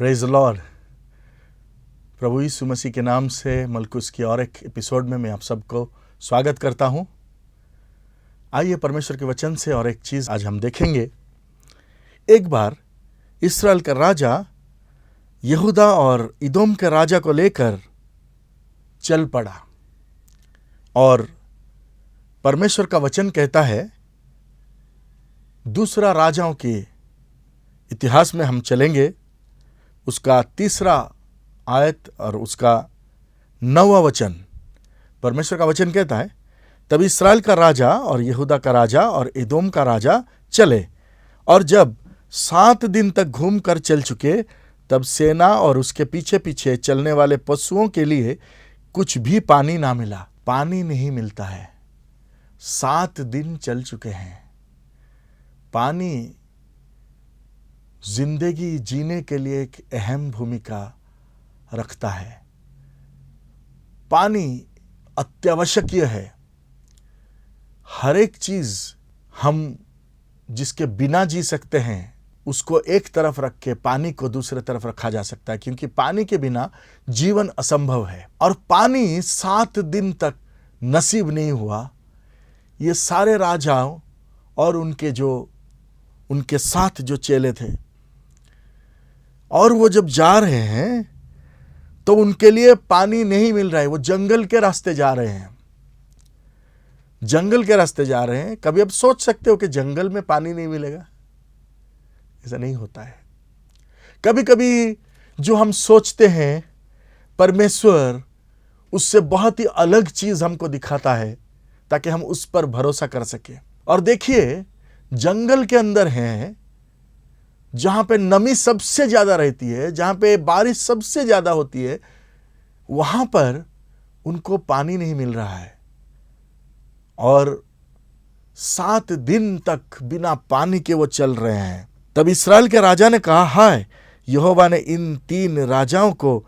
Praise the Lord. प्रभु यीशु मसीह के नाम से मलकुस की और एक एपिसोड में मैं आप सबको स्वागत करता हूं। आइए परमेश्वर के वचन से और एक चीज़ आज हम देखेंगे। एक बार इस्राएल का राजा यहूदा और इदोम के राजा को लेकर चल पड़ा और परमेश्वर का वचन कहता है, दूसरा राजाओं के इतिहास में हम चलेंगे, उसका 3 आयत और उसका 9वां वचन। परमेश्वर का वचन कहता है, तब इस्राएल का राजा और यहूदा का राजा और एदोम का राजा चले, और जब 7 दिन तक घूम कर चल चुके, तब सेना और उसके पीछे पीछे चलने वाले पशुओं के लिए कुछ भी पानी ना मिला। पानी नहीं मिलता है। 7 दिन चल चुके हैं। पानी जिंदगी जीने के लिए एक अहम भूमिका रखता है। पानी अत्यावश्यकीय है। हर एक चीज हम जिसके बिना जी सकते हैं, उसको एक तरफ रख के पानी को दूसरे तरफ रखा जा सकता है, क्योंकि पानी के बिना जीवन असंभव है। और पानी 7 दिन तक नसीब नहीं हुआ। ये सारे राजाओं और उनके साथ जो चेले थे, और वो जब जा रहे हैं तो उनके लिए पानी नहीं मिल रहा है। वो जंगल के रास्ते जा रहे हैं। जंगल के रास्ते जा रहे हैं। कभी आप सोच सकते हो कि जंगल में पानी नहीं मिलेगा? ऐसा नहीं होता है। कभी कभी जो हम सोचते हैं, परमेश्वर उससे बहुत ही अलग चीज हमको दिखाता है ताकि हम उस पर भरोसा कर सके। और देखिए, जंगल के अंदर हैं जहां पे नमी सबसे ज्यादा रहती है, जहां पे बारिश सबसे ज्यादा होती है, वहां पर उनको पानी नहीं मिल रहा है। और 7 दिन तक बिना पानी के वो चल रहे हैं। तब इस्राएल के राजा ने कहा, हाय, यहोवा ने इन 3 राजाओं को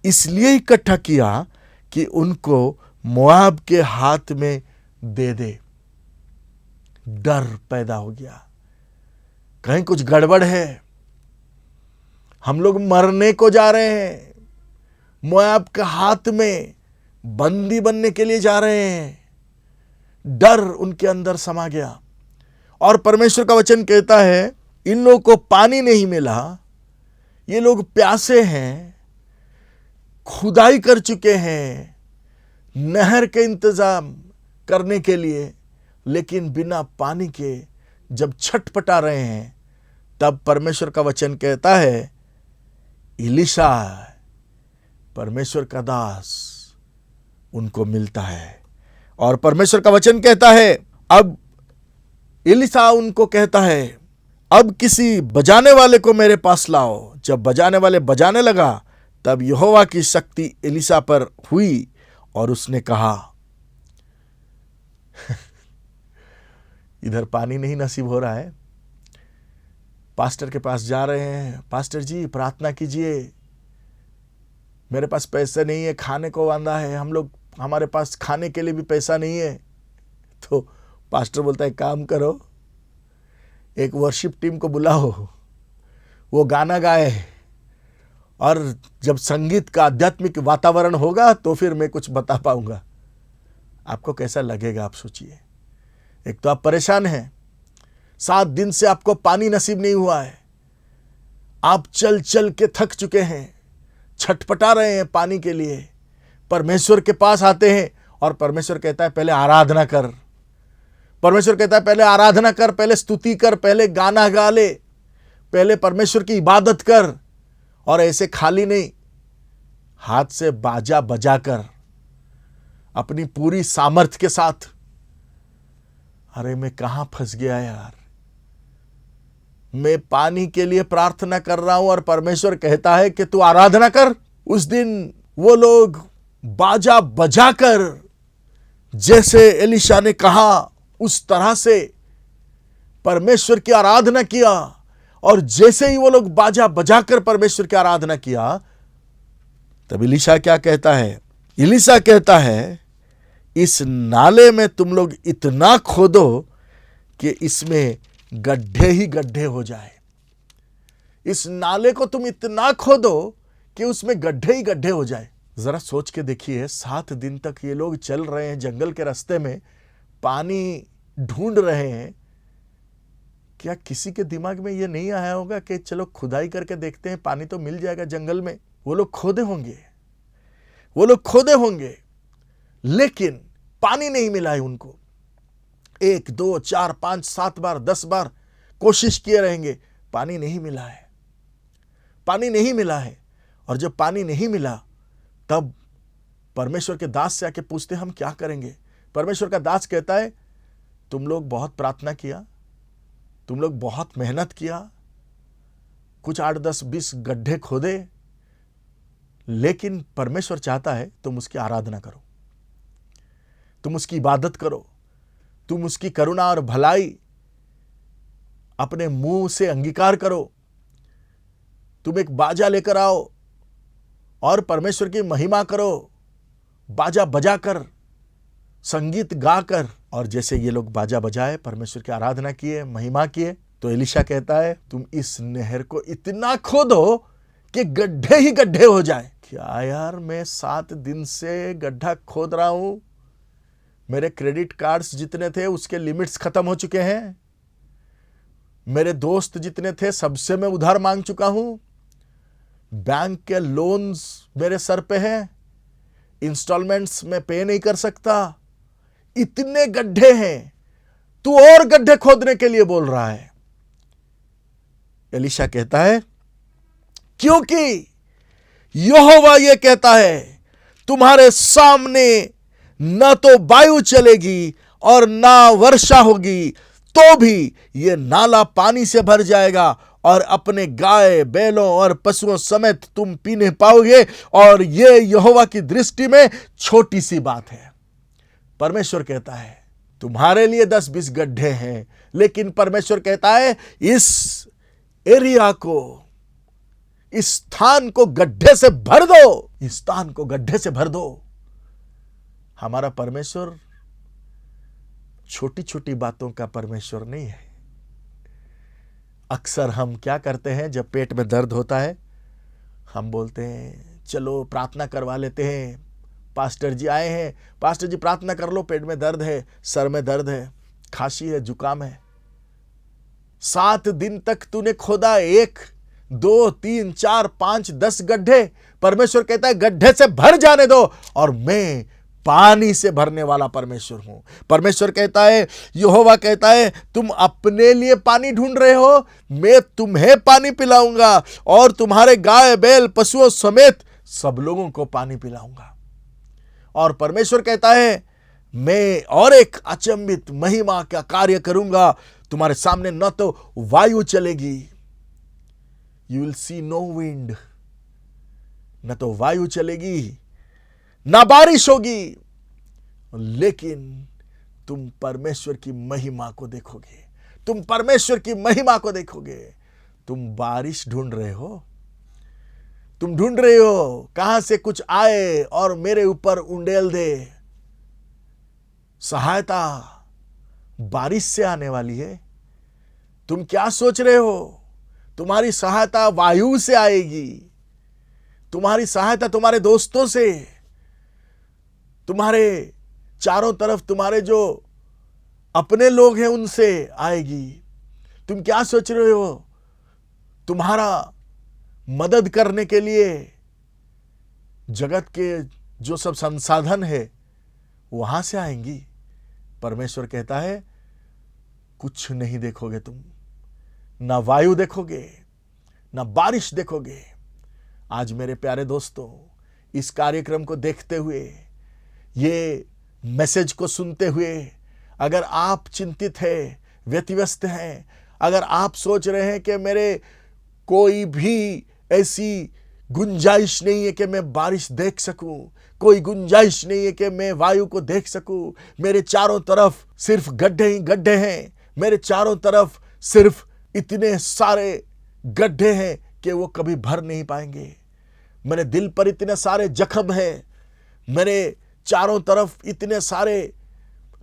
इसलिए इकट्ठा किया कि उनको मोआब के हाथ में दे दे। डर पैदा हो गया, कहीं कुछ गड़बड़ है, हम लोग मरने को जा रहे हैं, मोआब के हाथ में बंदी बनने के लिए जा रहे हैं। डर उनके अंदर समा गया। और परमेश्वर का वचन कहता है, इन लोगों को पानी नहीं मिला, ये लोग प्यासे हैं, खुदाई कर चुके हैं नहर के इंतजाम करने के लिए, लेकिन बिना पानी के जब छटपटा रहे हैं, तब परमेश्वर का वचन कहता है, इलीशा, परमेश्वर का दास, उनको मिलता है। और परमेश्वर का वचन कहता है, अब इलीशा उनको कहता है, अब किसी बजाने वाले को मेरे पास लाओ। जब बजाने वाले बजाने लगा, तब यहोवा की शक्ति इलीशा पर हुई और उसने कहा, इधर पानी नहीं नसीब हो रहा है। पास्टर के पास जा रहे हैं, पास्टर जी प्रार्थना कीजिए, मेरे पास पैसे नहीं है, खाने को वांदा है, हमारे पास खाने के लिए भी पैसा नहीं है। तो पास्टर बोलता है, काम करो, एक वर्शिप टीम को बुलाओ, वो गाना गाए, और जब संगीत का आध्यात्मिक वातावरण होगा तो फिर मैं कुछ बता पाऊंगा। आपको कैसा लगेगा आप सोचिए। एक तो आप परेशान हैं, 7 दिन से आपको पानी नसीब नहीं हुआ है, आप चल चल के थक चुके हैं, छटपटा रहे हैं पानी के लिए। परमेश्वर के पास आते हैं और परमेश्वर कहता है, पहले आराधना कर। परमेश्वर कहता है, पहले आराधना कर, पहले स्तुति कर, पहले गाना गा ले, पहले परमेश्वर की इबादत कर। और ऐसे खाली नहीं, हाथ से बाजा बजा कर, अपनी पूरी सामर्थ्य के साथ। अरे मैं कहां फंस गया यार, मैं पानी के लिए प्रार्थना कर रहा हूं और परमेश्वर कहता है कि तू आराधना कर। उस दिन वो लोग बाजा बजाकर, जैसे एलीशा ने कहा उस तरह से परमेश्वर की आराधना किया। और जैसे ही वो लोग बाजा बजाकर परमेश्वर की आराधना किया, तब एलीशा क्या कहता है? एलीशा कहता है, इस नाले में तुम लोग इतना खोदो कि इसमें गड्ढे ही गड्ढे हो जाए। इस नाले को तुम इतना खोदो कि उसमें गड्ढे ही गड्ढे हो जाए। जरा सोच के देखिए, 7 दिन तक ये लोग चल रहे हैं जंगल के रास्ते में, पानी ढूंढ रहे हैं। क्या किसी के दिमाग में ये नहीं आया होगा कि चलो खुदाई करके देखते हैं, पानी तो मिल जाएगा जंगल में। वो लोग खोदे होंगे, लेकिन पानी नहीं मिला है उनको। 1 2 4 5 7 बार 10 बार कोशिश किए रहेंगे, पानी नहीं मिला है। और जब पानी नहीं मिला तब परमेश्वर के दास से आके पूछते हम क्या करेंगे। परमेश्वर का दास कहता है तुम लोग बहुत प्रार्थना किया, तुम लोग बहुत मेहनत किया, कुछ 8 10 20 गड्ढे खोदे, लेकिन परमेश्वर चाहता है तुम उसकी आराधना करो, तुम उसकी इबादत करो, तुम उसकी करुणा और भलाई अपने मुंह से अंगीकार करो। तुम एक बाजा लेकर आओ और परमेश्वर की महिमा करो, बाजा बजाकर, संगीत गाकर। और जैसे ये लोग बाजा बजाए, परमेश्वर की आराधना किए, महिमा किए, तो एलीशा कहता है तुम इस नहर को इतना खोदो कि गड्ढे ही गड्ढे हो जाए। क्या यार, मैं 7 दिन से गड्ढा खोद रहा हूं, मेरे क्रेडिट कार्ड्स जितने थे उसके लिमिट्स खत्म हो चुके हैं, मेरे दोस्त जितने थे सबसे मैं उधार मांग चुका हूं, बैंक के लोन्स मेरे सर पे हैं, इंस्टॉलमेंट्स में पे नहीं कर सकता, इतने गड्ढे हैं, तू और गड्ढे खोदने के लिए बोल रहा है। एलीशा कहता है क्योंकि यहोवा यह कहता है तुम्हारे सामने न तो वायु चलेगी और ना वर्षा होगी, तो भी यह नाला पानी से भर जाएगा और अपने गाय बैलों और पशुओं समेत तुम पीने पाओगे, और यह यहोवा की दृष्टि में छोटी सी बात है। परमेश्वर कहता है तुम्हारे लिए 10-20 गड्ढे हैं, लेकिन परमेश्वर कहता है इस एरिया को, इस स्थान को गड्ढे से भर दो, इस स्थान को गड्ढे से भर दो। हमारा परमेश्वर छोटी छोटी बातों का परमेश्वर नहीं है। अक्सर हम क्या करते हैं, जब पेट में दर्द होता है हम बोलते हैं चलो प्रार्थना करवा लेते हैं, पास्टर जी आए हैं, पास्टर जी प्रार्थना कर लो, पेट में दर्द है, सर में दर्द है, खांसी है, जुकाम है। 7 दिन तक तूने खोदा 1 2 3 4 5 10 गड्ढे, परमेश्वर कहता है गड्ढे से भर जाने दो, और मैं पानी से भरने वाला परमेश्वर हूं। परमेश्वर कहता है, यहोवा कहता है तुम अपने लिए पानी ढूंढ रहे हो, मैं तुम्हें पानी पिलाऊंगा और तुम्हारे गाय बैल पशुओं समेत सब लोगों को पानी पिलाऊंगा। और परमेश्वर कहता है मैं और एक अचंभित महिमा का कार्य करूंगा, तुम्हारे सामने न तो वायु चलेगी, you will see no wind, न तो वायु चलेगी ना बारिश होगी, लेकिन तुम परमेश्वर की महिमा को देखोगे, तुम परमेश्वर की महिमा को देखोगे। तुम बारिश ढूंढ रहे हो, तुम ढूंढ रहे हो कहां से कुछ आए और मेरे ऊपर उंडेल दे। सहायता बारिश से आने वाली है। तुम क्या सोच रहे हो, तुम्हारी सहायता वायु से आएगी, तुम्हारी सहायता तुम्हारे दोस्तों से, तुम्हारे चारों तरफ तुम्हारे जो अपने लोग हैं उनसे आएगी। तुम क्या सोच रहे हो, तुम्हारा मदद करने के लिए जगत के जो सब संसाधन है वहां से आएंगी। परमेश्वर कहता है कुछ नहीं देखोगे तुम, ना वायु देखोगे, ना बारिश देखोगे। आज मेरे प्यारे दोस्तों, इस कार्यक्रम को देखते हुए, ये मैसेज को सुनते हुए, अगर आप चिंतित हैं, व्यतिव्यस्त हैं, अगर आप सोच रहे हैं कि मेरे कोई भी ऐसी गुंजाइश नहीं है कि मैं बारिश देख सकूं, कोई गुंजाइश नहीं है कि मैं वायु को देख सकूं, मेरे चारों तरफ सिर्फ गड्ढे ही गड्ढे हैं, मेरे चारों तरफ सिर्फ इतने सारे गड्ढे हैं कि वो कभी भर नहीं पाएंगे, मेरे दिल पर इतने सारे जख्म हैं, मेरे चारों तरफ इतने सारे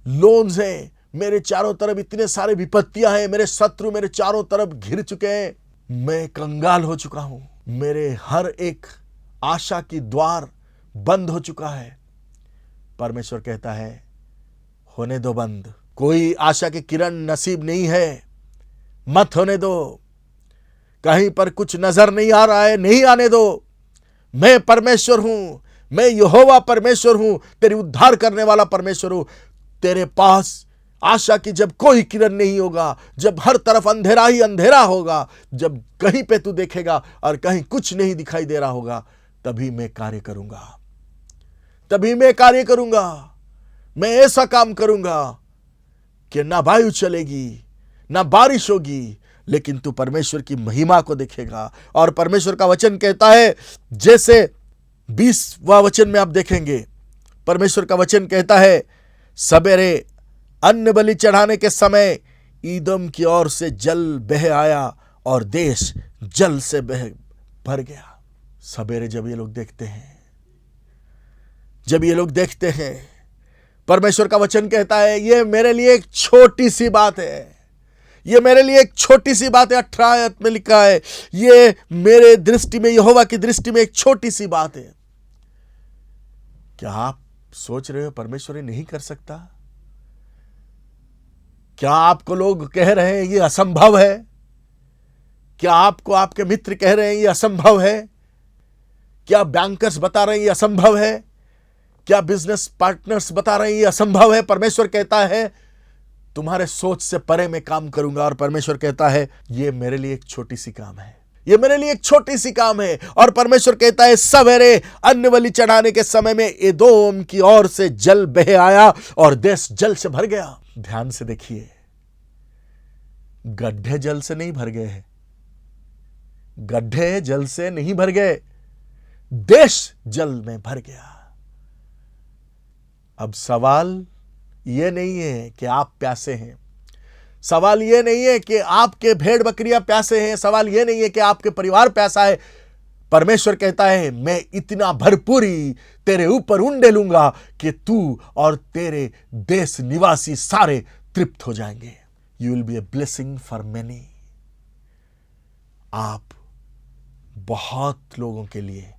लोन्स हैं, मेरे चारों तरफ इतने सारे विपत्तियां हैं, मेरे शत्रु मेरे चारों तरफ घिर चुके हैं, मैं कंगाल हो चुका हूं, मेरे हर एक आशा की द्वार बंद हो चुका है। परमेश्वर कहता है होने दो बंद, कोई आशा की किरण नसीब नहीं है, मत होने दो। कहीं पर कुछ नजर नहीं आ रहा है, नहीं आने दो। मैं परमेश्वर हूं, मैं यहोवा परमेश्वर हूं, तेरी उद्धार करने वाला परमेश्वर हूं। तेरे पास आशा की जब कोई किरण नहीं होगा, जब हर तरफ अंधेरा ही अंधेरा होगा, जब कहीं पे तू देखेगा और कहीं कुछ नहीं दिखाई दे रहा होगा, तभी मैं कार्य करूंगा, तभी मैं कार्य करूंगा। मैं ऐसा काम करूंगा कि ना वायु चलेगी, ना बारिश होगी, लेकिन तू परमेश्वर की महिमा को देखेगा। और परमेश्वर का वचन कहता है, जैसे 20वां वचन में आप देखेंगे, परमेश्वर का वचन कहता है, सवेरे अन्न बलि चढ़ाने के समय ईदम की ओर से जल बह आया और देश जल से भर गया। सवेरे जब ये लोग देखते हैं, जब ये लोग देखते हैं, परमेश्वर का वचन कहता है ये मेरे लिए एक छोटी सी बात है, ये मेरे लिए एक छोटी सी बात है। 18 आयत में लिखा है, ये मेरे दृष्टि में, यहोवा की दृष्टि में एक छोटी सी बात है। क्या आप सोच रहे हो परमेश्वर ये नहीं कर सकता? क्या आपको लोग कह रहे हैं ये असंभव है? क्या आपको आपके मित्र कह रहे हैं ये असंभव है? क्या बैंकर्स बता रहे हैं ये असंभव है? क्या बिजनेस पार्टनर्स बता रहे हैं ये असंभव है? परमेश्वर कहता है तुम्हारे सोच से परे मैं काम करूंगा। और परमेश्वर कहता है ये मेरे लिए एक छोटी सी काम है, ये मेरे लिए एक छोटी सी काम है। और परमेश्वर कहता है सवेरे अन्न बलि चढ़ाने के समय में एदोम की ओर से जल बह आया और देश जल से भर गया। ध्यान से देखिए, गड्ढे जल से नहीं भर गए हैं, गड्ढे जल से नहीं भर गए, देश जल में भर गया। अब सवाल यह नहीं है कि आप प्यासे हैं, सवाल यह नहीं है कि आपके भेड़ बकरियां प्यासे हैं, सवाल यह नहीं है कि आपके परिवार प्यासा है। परमेश्वर कहता है मैं इतना भरपूरी तेरे ऊपर उंडेलूंगा कि तू और तेरे देश निवासी सारे तृप्त हो जाएंगे। You will be a blessing for many. आप बहुत लोगों के लिए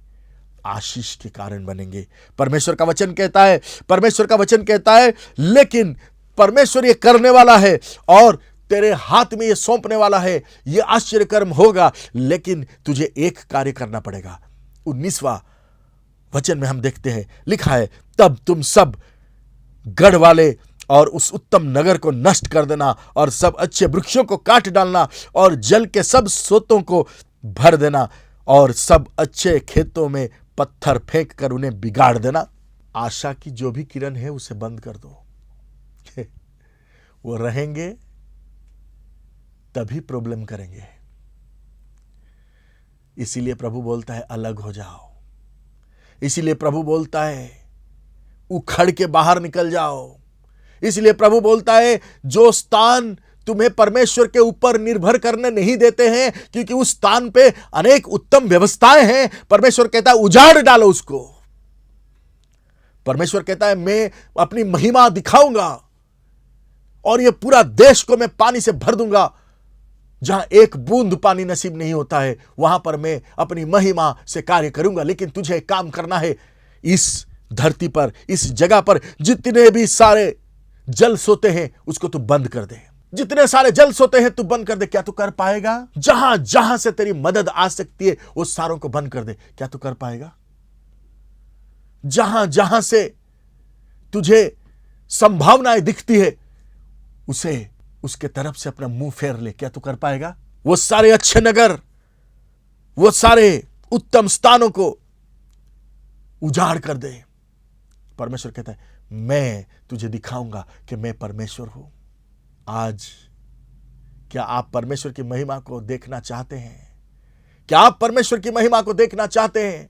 आशीष के कारण बनेंगे। परमेश्वर का वचन कहता है, परमेश्वर का वचन कहता है, लेकिन परमेश्वर ये करने वाला है और तेरे हाथ में ये सौंपने वाला है, ये आश्चर्य कर्म होगा, लेकिन तुझे एक कार्य करना पड़ेगा। 19वां वचन में हम देखते हैं, लिखा है तब तुम सब गढ़ वाले और उस उत्तम नगर को नष्ट कर देना और सब अच्छे वृक्षों को काट डालना और जल के सब स्रोतों को भर देना और सब अच्छे खेतों में पत्थर फेंक कर उन्हें बिगाड़ देना। आशा की जो भी किरण है उसे बंद कर दो। वो रहेंगे तभी प्रॉब्लम करेंगे। इसीलिए प्रभु बोलता है अलग हो जाओ, इसीलिए प्रभु बोलता है उखड़ के बाहर निकल जाओ, इसलिए प्रभु बोलता है जो स्थान तुम्हें परमेश्वर के ऊपर निर्भर करने नहीं देते हैं, क्योंकि उस स्थान पे अनेक उत्तम व्यवस्थाएं हैं, परमेश्वर कहता है उजाड़ डालो उसको। परमेश्वर कहता है मैं अपनी महिमा दिखाऊंगा और ये पूरा देश को मैं पानी से भर दूंगा। जहां एक बूंद पानी नसीब नहीं होता है वहां पर मैं अपनी महिमा से कार्य करूंगा। लेकिन तुझे काम करना है, इस धरती पर, इस जगह पर जितने भी सारे जल सोते हैं उसको तू बंद कर दे, जितने सारे जल सोते हैं तू बंद कर दे। क्या तू कर पाएगा? जहां जहां से तेरी मदद आ सकती है उस सारों को बंद कर दे। क्या तू कर पाएगा? जहां जहां से तुझे संभावनाएं दिखती है उसे, उसके तरफ से अपना मुंह फेर ले। क्या तू कर पाएगा? वो सारे अच्छे नगर, वो सारे उत्तम स्थानों को उजाड़ कर दे। परमेश्वर कहता है मैं तुझे दिखाऊंगा कि मैं परमेश्वर हूं। आज क्या आप परमेश्वर की महिमा को देखना चाहते हैं? क्या आप परमेश्वर की महिमा को देखना चाहते हैं?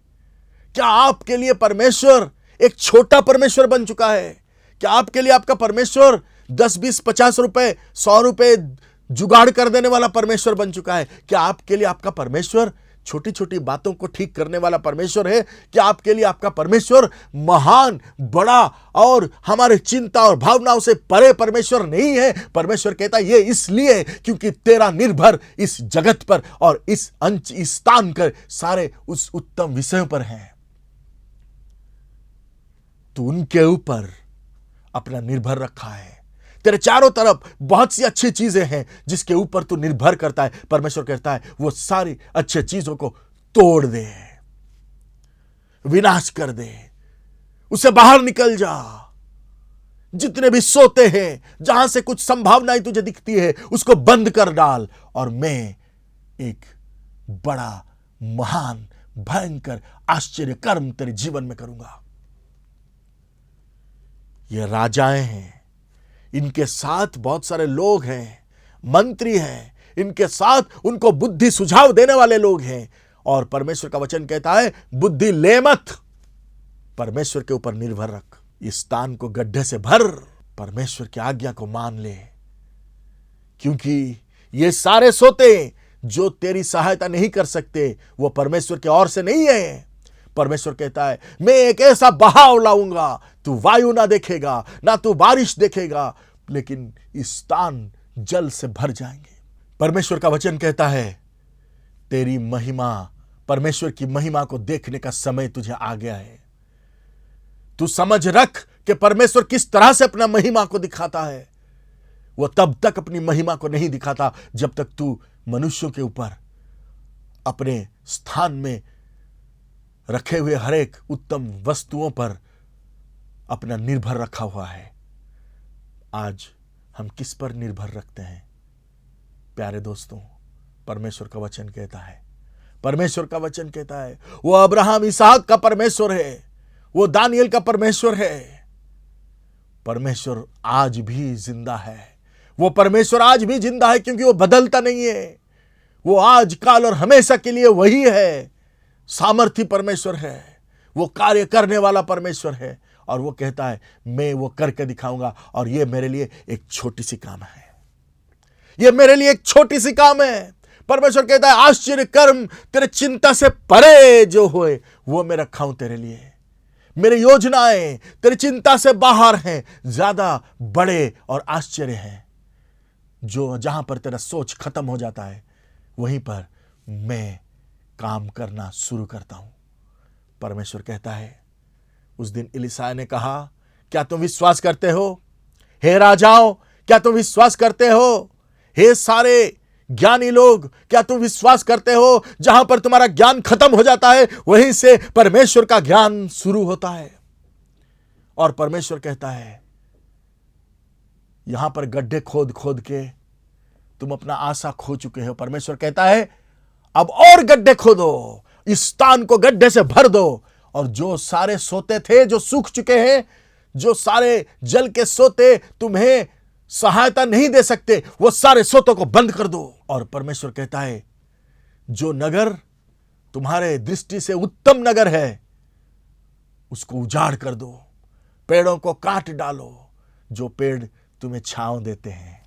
क्या आपके लिए परमेश्वर एक छोटा परमेश्वर बन चुका है? क्या आपके लिए आपका परमेश्वर 10, 20, 50 रुपए, 100 रुपए जुगाड़ कर देने वाला परमेश्वर बन चुका है? क्या आपके लिए आपका परमेश्वर छोटी छोटी बातों को ठीक करने वाला परमेश्वर है कि आपके लिए आपका परमेश्वर महान, बड़ा और हमारे चिंता और भावनाओं से परे परमेश्वर नहीं है। परमेश्वर कहता है ये इसलिए क्योंकि तेरा निर्भर इस जगत पर और इस अंश, इस स्थान कर सारे उस उत्तम विषयों पर है। तू उनके ऊपर अपना निर्भर रखा है। तेरे चारों तरफ बहुत सी अच्छी चीजें हैं जिसके ऊपर तू निर्भर करता है। परमेश्वर कहता है वो सारी अच्छी चीजों को तोड़ दे, विनाश कर दे, उसे बाहर निकल जा। जितने भी सोते हैं, जहां से कुछ संभावनाएं तुझे दिखती है, उसको बंद कर डाल और मैं एक बड़ा, महान, भयंकर आश्चर्य कर्म तेरे जीवन में करूंगा। ये राजाएं हैं, इनके साथ बहुत सारे लोग हैं, मंत्री हैं, इनके साथ उनको बुद्धि सुझाव देने वाले लोग हैं। और परमेश्वर का वचन कहता है बुद्धि ले मत, परमेश्वर के ऊपर निर्भर रख। इस स्थान को गड्ढे से भर, परमेश्वर की आज्ञा को मान ले, क्योंकि ये सारे सोते जो तेरी सहायता नहीं कर सकते वो परमेश्वर की ओर से नहीं है। परमेश्वर कहता है मैं एक ऐसा बहाव लाऊंगा, तू वायु ना देखेगा, ना तू बारिश देखेगा, लेकिन इस स्थान जल से भर जाएंगे। परमेश्वर का वचन कहता है तेरी महिमा, परमेश्वर की महिमा को देखने का समय तुझे आ गया है। तू समझ रख कि परमेश्वर किस तरह से अपना महिमा को दिखाता है। वो तब तक अपनी महिमा को नहीं दिखाता जब तक तू मनुष्यों के ऊपर अपने स्थान में रखे हुए हर एक उत्तम वस्तुओं पर अपना निर्भर रखा हुआ है। आज हम किस पर निर्भर रखते हैं? प्यारे दोस्तों, परमेश्वर का वचन कहता है, परमेश्वर का वचन कहता है वो अब्राहम इसहाक का परमेश्वर है, वो दानियल का परमेश्वर है। परमेश्वर आज भी जिंदा है। वो परमेश्वर आज भी जिंदा है क्योंकि वो बदलता नहीं है। वो आज, काल और हमेशा के लिए वही है। सामर्थी परमेश्वर है, वो कार्य करने वाला परमेश्वर है। और वो कहता है मैं वो करके दिखाऊंगा। और ये मेरे लिए एक छोटी सी काम है, ये मेरे लिए एक छोटी सी काम है। परमेश्वर कहता है आश्चर्य कर्म तेरे चिंता से परे जो होए वो मैं रखा हूं तेरे लिए। मेरी योजनाएं तेरी चिंता से बाहर हैं, ज्यादा बड़े और आश्चर्य हैं। जो जहां पर तेरा सोच खत्म हो जाता है वहीं पर मैं काम करना शुरू करता हूं। परमेश्वर कहता है, उस दिन एलीशा ने कहा क्या तुम विश्वास करते हो? हे राजाओं, क्या तुम विश्वास करते हो? हे सारे ज्ञानी लोग, क्या तुम विश्वास करते हो? जहां पर तुम्हारा ज्ञान खत्म हो जाता है वहीं से परमेश्वर का ज्ञान शुरू होता है। और परमेश्वर कहता है यहां पर गड्ढे खोद खोद के तुम अपना आशा खो चुके हो। परमेश्वर कहता है अब और गड्ढे खोदो, इस स्थान को गड्ढे से भर दो। और जो सारे सोते थे जो सूख चुके हैं, जो सारे जल के सोते तुम्हें सहायता नहीं दे सकते, वो सारे सोतों को बंद कर दो। और परमेश्वर कहता है जो नगर तुम्हारे दृष्टि से उत्तम नगर है उसको उजाड़ कर दो, पेड़ों को काट डालो, जो पेड़ तुम्हें छांव देते हैं।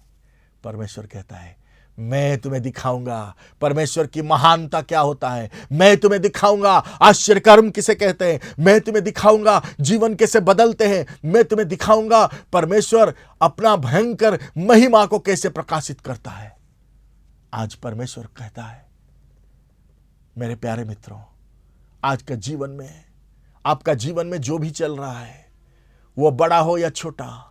परमेश्वर कहता है मैं तुम्हें दिखाऊंगा परमेश्वर की महानता क्या होता है। मैं तुम्हें दिखाऊंगा आश्चर्य कर्म किसे कहते हैं। मैं तुम्हें दिखाऊंगा जीवन कैसे बदलते हैं। मैं तुम्हें दिखाऊंगा परमेश्वर अपना भयंकर महिमा को कैसे प्रकाशित करता है। आज परमेश्वर कहता है मेरे प्यारे मित्रों, आज का जीवन में, आपका जीवन में जो भी चल रहा है वो बड़ा हो या छोटा,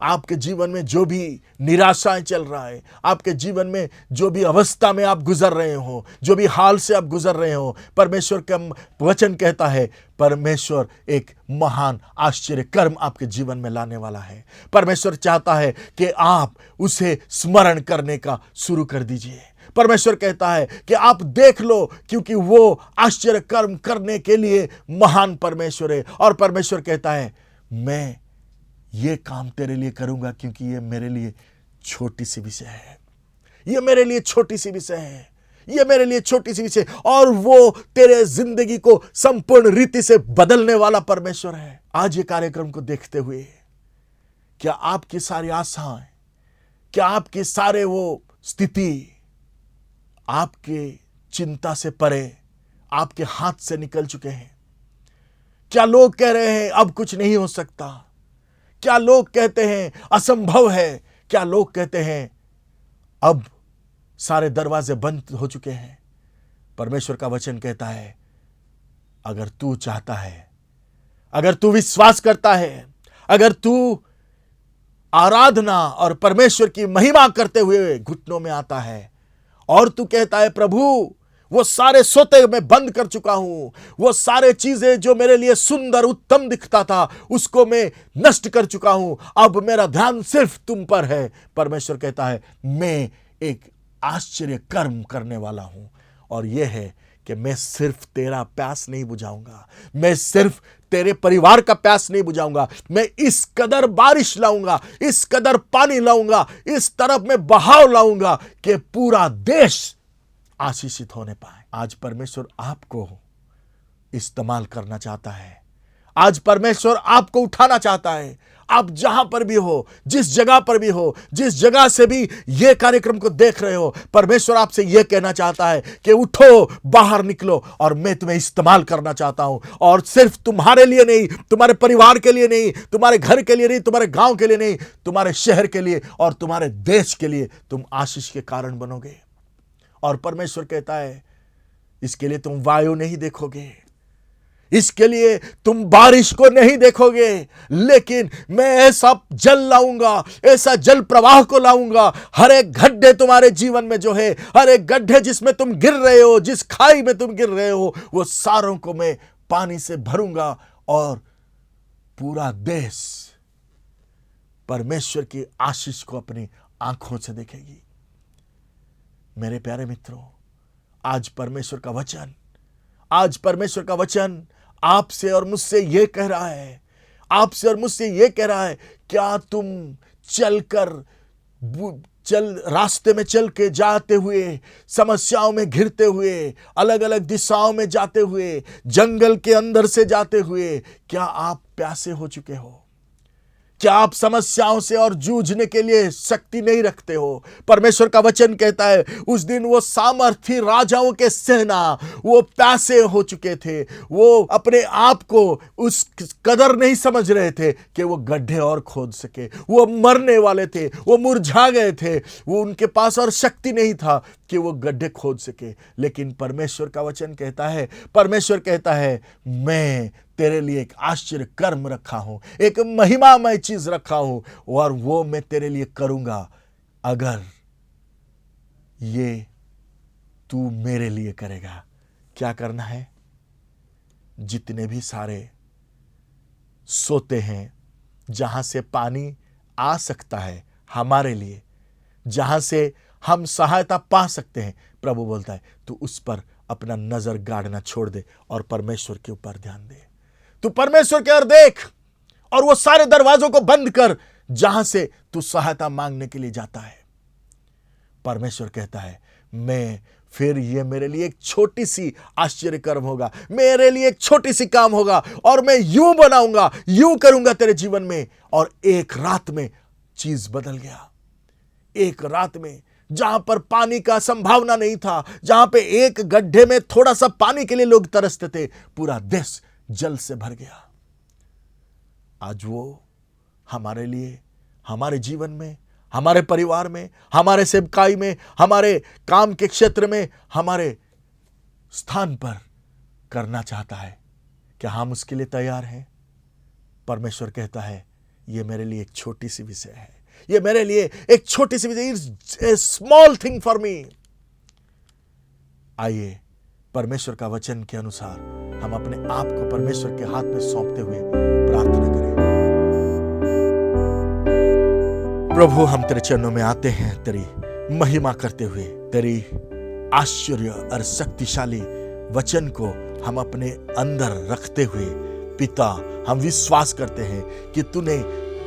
आपके जीवन में जो भी निराशाएं चल रहा है, आपके जीवन में जो भी अवस्था में आप गुजर रहे हो, जो भी हाल से आप गुजर रहे हो, परमेश्वर का वचन कहता है परमेश्वर एक महान आश्चर्य कर्म आपके जीवन में लाने वाला है। परमेश्वर चाहता है कि आप उसे स्मरण करने का शुरू कर दीजिए। परमेश्वर कहता है कि आप देख लो, क्योंकि वो आश्चर्य कर्म करने के लिए महान परमेश्वर है। और परमेश्वर कहता है मैं ये काम तेरे लिए करूंगा क्योंकि ये मेरे लिए छोटी सी विषय है, ये मेरे लिए छोटी सी विषय है, ये मेरे लिए छोटी सी विषय। और वो तेरे जिंदगी को संपूर्ण रीति से बदलने वाला परमेश्वर है। आज ये कार्यक्रम को देखते हुए क्या आपकी सारी आशाएं, क्या आपकी सारे वो स्थिति आपके चिंता से परे आपके हाथ से निकल चुके हैं। क्या लोग कह रहे हैं अब कुछ नहीं हो सकता? क्या लोग कहते हैं असंभव है? क्या लोग कहते हैं अब सारे दरवाजे बंद हो चुके हैं? परमेश्वर का वचन कहता है, अगर तू चाहता है, अगर तू विश्वास करता है, अगर तू आराधना और परमेश्वर की महिमा करते हुए घुटनों में आता है और तू कहता है, प्रभु वो सारे सोते मैं बंद कर चुका हूं, वो सारे चीजें जो मेरे लिए सुंदर उत्तम दिखता था उसको मैं नष्ट कर चुका हूं, अब मेरा ध्यान सिर्फ तुम पर है। परमेश्वर कहता है, मैं एक आश्चर्य कर्म करने वाला हूं, और यह है कि मैं सिर्फ तेरा प्यास नहीं बुझाऊंगा, मैं सिर्फ तेरे परिवार का प्यास नहीं बुझाऊंगा, मैं इस कदर बारिश लाऊंगा, इस कदर पानी लाऊंगा, इस तरफ मैं बहाव लाऊंगा कि पूरा देश आशीषित होने पाए। आज परमेश्वर आपको इस्तेमाल करना चाहता है, आज परमेश्वर आपको उठाना चाहता है। आप जहां पर भी हो, जिस जगह पर भी हो, जिस जगह से भी ये कार्यक्रम को देख रहे हो, परमेश्वर आपसे यह कहना चाहता है कि उठो, बाहर निकलो, और मैं तुम्हें इस्तेमाल करना चाहता हूं। और सिर्फ तुम्हारे लिए नहीं, तुम्हारे परिवार के लिए नहीं, तुम्हारे घर के लिए नहीं, तुम्हारे गांव के लिए नहीं, तुम्हारे शहर के लिए और तुम्हारे देश के लिए तुम आशीष के कारण बनोगे। और परमेश्वर कहता है, इसके लिए तुम वायु नहीं देखोगे, इसके लिए तुम बारिश को नहीं देखोगे, लेकिन मैं ऐसा जल लाऊंगा, ऐसा जल प्रवाह को लाऊंगा। हर एक गड्ढे तुम्हारे जीवन में जो है, हर एक गड्ढे जिसमें तुम गिर रहे हो, जिस खाई में तुम गिर रहे हो, वो सारों को मैं पानी से भरूंगा और पूरा देश परमेश्वर की आशीष को अपनी आंखों से देखेगी। मेरे प्यारे मित्रों, आज परमेश्वर का वचन आपसे और मुझसे यह कह रहा है, आपसे और मुझसे यह कह रहा है, क्या तुम रास्ते में चल के जाते हुए, समस्याओं में घिरते हुए, अलग अलग दिशाओं में जाते हुए, जंगल के अंदर से जाते हुए, क्या आप प्यासे हो चुके हो? क्या आप समस्याओं से और जूझने के लिए शक्ति नहीं रखते हो? परमेश्वर का वचन कहता है, उस दिन वो सामर्थी राजाओं के सेना वो प्यासे हो चुके थे, वो अपने आप को उस कदर नहीं समझ रहे थे कि वो गड्ढे और खोद सके, वो मरने वाले थे, वो मुरझा गए थे, वो उनके पास और शक्ति नहीं था कि वो गड्ढे खोद सके। लेकिन परमेश्वर का वचन कहता है, परमेश्वर कहता है, मैं तेरे लिए एक आश्चर्य कर्म रखा हूं, एक महिमामय चीज रखा हूं, और वो मैं तेरे लिए करूंगा अगर ये तू मेरे लिए करेगा। क्या करना है? जितने भी सारे सोते हैं जहां से पानी आ सकता है हमारे लिए, जहां से हम सहायता पा सकते हैं, प्रभु बोलता है तू उस पर अपना नजर गाड़ना छोड़ दे और परमेश्वर के ऊपर ध्यान दे। तू परमेश्वर की ओर देख और वो सारे दरवाजों को बंद कर जहां से तू सहायता मांगने के लिए जाता है। परमेश्वर कहता है, मैं फिर ये मेरे लिए एक छोटी सी आश्चर्य कर्म होगा, मेरे लिए एक छोटी सी काम होगा, और मैं यूं बनाऊंगा, यूं करूंगा तेरे जीवन में। और एक रात में चीज बदल गया। एक रात में जहां पर पानी का संभावना नहीं था, जहां पे एक गड्ढे में थोड़ा सा पानी के लिए लोग तरसते थे, पूरा देश जल से भर गया। आज वो हमारे लिए, हमारे जीवन में, हमारे परिवार में, हमारे सेवकाई में, हमारे काम के क्षेत्र में, हमारे स्थान पर करना चाहता है। क्या हम उसके लिए तैयार हैं? परमेश्वर कहता है, यह मेरे लिए एक छोटी सी विषय है, यह मेरे लिए एक छोटी सी विषय, ए स्मॉल थिंग फॉर मी। आइए परमेश्वर का वचन के अनुसार हम अपने आप को परमेश्वर के हाथ में सौंपते हुए प्रार्थना करें। प्रभु, हम तेरे चरणों में आते हैं तेरी महिमा करते हुए, तेरी आश्चर्य और शक्तिशाली वचन को हम अपने अंदर रखते हुए, पिता, हम विश्वास करते हैं कि तूने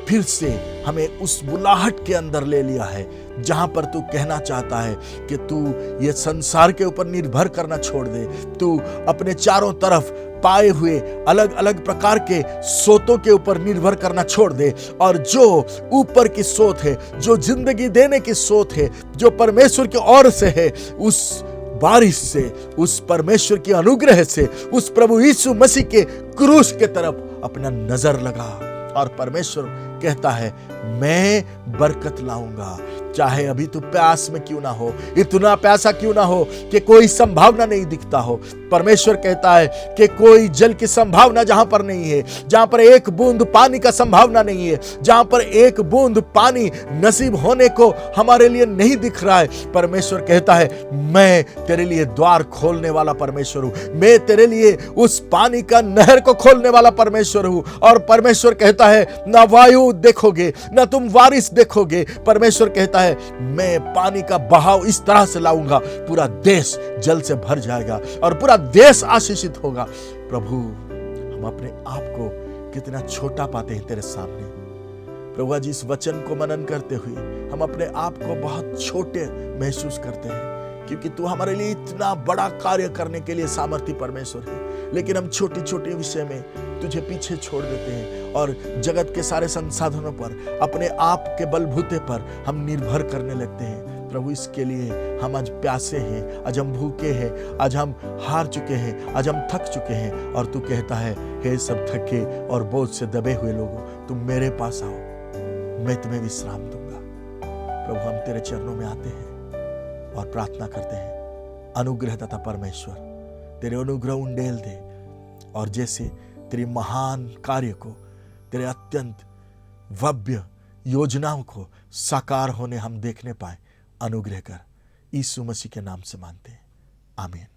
फिर से हमें उस बुलाहट के अंदर ले लिया है जहां पर तू कहना चाहता है कि तू ये संसार के ऊपर निर्भर करना छोड़ दे, तू अपने चारों तरफ पाए हुए अलग अलग प्रकार के सोतों के ऊपर निर्भर करना छोड़ दे, और जो ऊपर की सोत है, जो जिंदगी देने की सोत है, जो परमेश्वर की ओर से है, उस बारिश से, उस परमेश्वर की अनुग्रह से, उस प्रभु यीशु मसीह के क्रूस के तरफ अपना नजर लगा। और परमेश्वर कहता है मैं बरकत लाऊंगा, चाहे अभी तू प्यास में क्यों ना हो, इतना प्यासा क्यों ना हो कि कोई संभावना नहीं दिखता हो। परमेश्वर कहता है कि कोई जल की संभावना जहां पर नहीं है, जहां पर एक बूंद पानी का संभावना नहीं है, जहां पर एक बूंद पानी नसीब होने को हमारे लिए नहीं दिख रहा है, परमेश्वर कहता है मैं तेरे लिए द्वार खोलने वाला परमेश्वर हूं, मैं तेरे लिए उस पानी का नहर को खोलने वाला परमेश्वर हूं। और परमेश्वर कहता है ना वायु देखोगे ना तुम बारिश देखोगे, परमेश्वर कहता है मैं पानी का बहाव इस तरह से लाऊंगा, पूरा देश जल से भर जाएगा और पूरा देश आशीषित होगा। प्रभु हम अपने आप को कितना छोटा पाते हैं तेरे सामने। प्रभु जी इस वचन को मनन करते हुए हम अपने आप को बहुत छोटे महसूस करते हैं, क्योंकि तू हमारे लिए इतना बड़ा कार्य करने के लिए सामर्थी परमेश्वर है, लेकिन हम छोटी छोटी विषय में तुझे पीछे छोड़ देते हैं और जगत के सारे संसाधनों पर, अपने आप के बलबूते पर हम निर्भर करने लगते हैं। प्रभु इसके लिए हम आज प्यासे हैं, आज हम भूखे हैं, आज हम हार चुके हैं, आज हम थक चुके हैं। और तू कहता है हे सब थके और बोझ से दबे हुए लोगों तुम मेरे पास आओ, मैं तुम्हें विश्राम दूंगा। प्रभु हम तेरे चरणों में आते हैं और प्रार्थना करते हैं अनुग्रहदाता परमेश्वर तेरे अनुग्रह उंडेल दे, और जैसे तेरी महान कार्य को, तेरे अत्यंत भव्य योजनाओं को साकार होने हम देखने पाए, अनुग्रह कर। यीशु मसीह के नाम से मांगते हैं, आमीन।